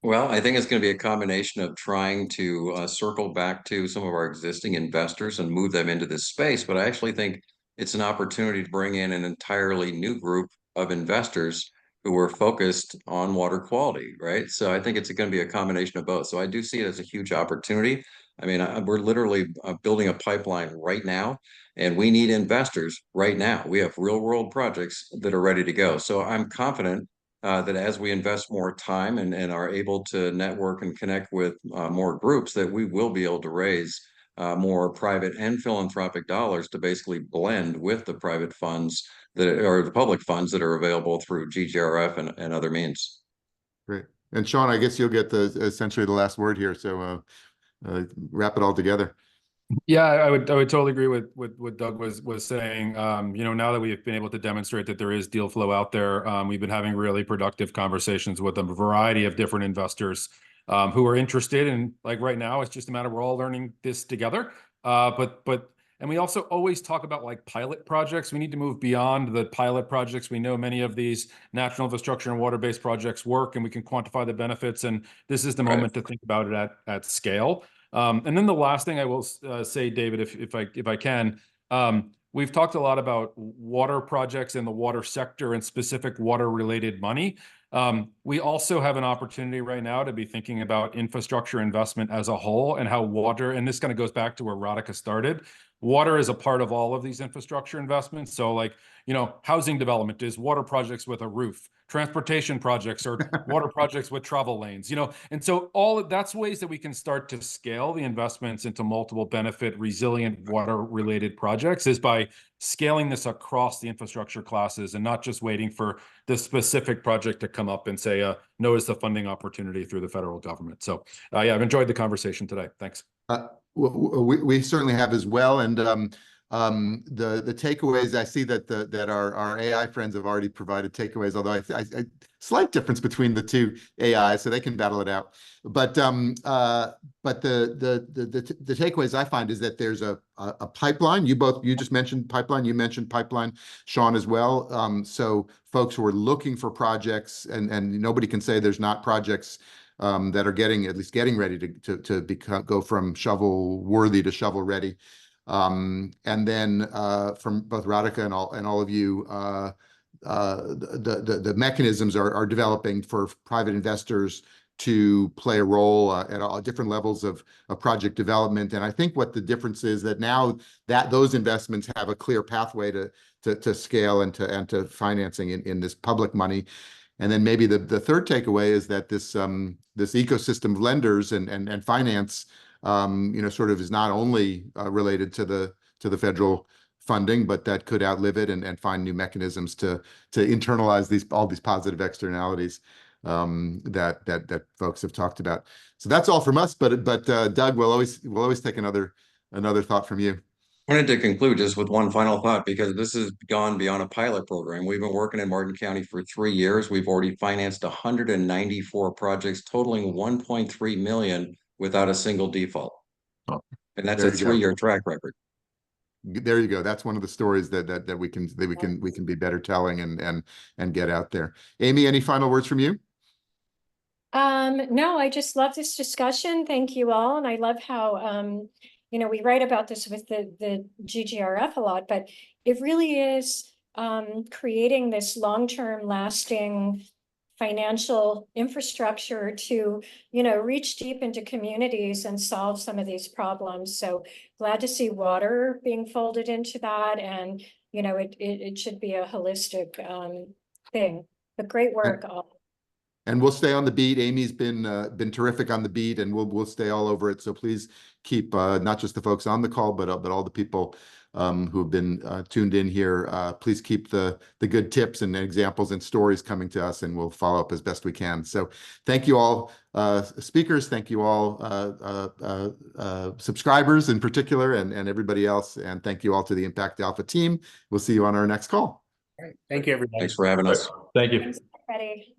Well, I think it's going to be a combination of trying to circle back to some of our existing investors and move them into this space. But I actually think it's an opportunity to bring in an entirely new group of investors who are focused on water quality, right? So I think it's going to be a combination of both. So I do see it as a huge opportunity. I mean, we're literally building a pipeline right now, and we need investors right now. We have real world projects that are ready to go. So I'm confident that as we invest more time and are able to network and connect with more groups, that we will be able to raise more private and philanthropic dollars to basically blend with the private funds that or the public funds that are available through GGRF and other means. Great. And Shaun, I guess you'll get essentially the last word here. So wrap it all together. Yeah, I would totally agree with what Doug was saying. You know, now that we've been able to demonstrate that there is deal flow out there, we've been having really productive conversations with a variety of different investors who are interested. And like right now, it's just a matter we're all learning this together. And we also always talk about like pilot projects. We need to move beyond the pilot projects. We know many of these national infrastructure and water-based projects work, and we can quantify the benefits. And this is the moment to think about it at scale. And then the last thing I will say, David, if I can, we've talked a lot about water projects in the water sector and specific water-related money. We also have an opportunity right now to be thinking about infrastructure investment as a whole and how water, and this kind of goes back to where Radhika started. Water is a part of all of these infrastructure investments. So like, you know, housing development is water projects with a roof. Transportation projects or water projects with travel lanes, you know, and so that's ways that we can start to scale the investments into multiple benefit resilient water related projects is by scaling this across the infrastructure classes and not just waiting for the specific project to come up and say, no is the funding opportunity through the federal government. So yeah, I've enjoyed the conversation today. Thanks. We certainly have as well. And the takeaways, I see that our AI friends have already provided takeaways, although I slight difference between the two AI, so they can battle it out. But the takeaways I find is that there's a pipeline. You just mentioned pipeline. You mentioned pipeline, Shaun, as well. So folks who are looking for projects, and nobody can say there's not projects that are at least getting ready to go from shovel worthy to shovel ready. And then from both Radhika and all of you, the mechanisms are developing for private investors to play a role at all different levels of project development. And I think what the difference is that now that those investments have a clear pathway to scale and to financing in this public money. And then maybe the third takeaway is that this ecosystem of lenders and finance, you know, sort of is not only related to the federal funding, but that could outlive it and find new mechanisms to internalize all these positive externalities that folks have talked about. So that's all from us. But Doug, we'll always take another thought from you. I wanted to conclude just with one final thought, because this has gone beyond a pilot program. We've been working in Martin County for 3 years. We've already financed 194 projects totaling 1.3 million without a single default. Oh, and that's a 3-year track record. There you go. That's one of the stories that we can be better telling and get out there. Amy, any final words from you? No, I just love this discussion. Thank you all. And I love how, you know, we write about this with the GGRF a lot, but it really is creating this long-term lasting financial infrastructure to, you know, reach deep into communities and solve some of these problems. So glad to see water being folded into that. And, you know, it should be a holistic thing, but great work all. And we'll stay on the beat. Amy's been terrific on the beat, and we'll stay all over it. So please keep not just the folks on the call, but all the people who have been tuned in here. Please keep the good tips and examples and stories coming to us, and we'll follow up as best we can. So thank you all, speakers. Thank you all, subscribers in particular, and everybody else. And thank you all to the ImpactAlpha team. We'll see you on our next call. All right. Thank you, everybody. Thanks for having us. Thank you. Thanks, everybody.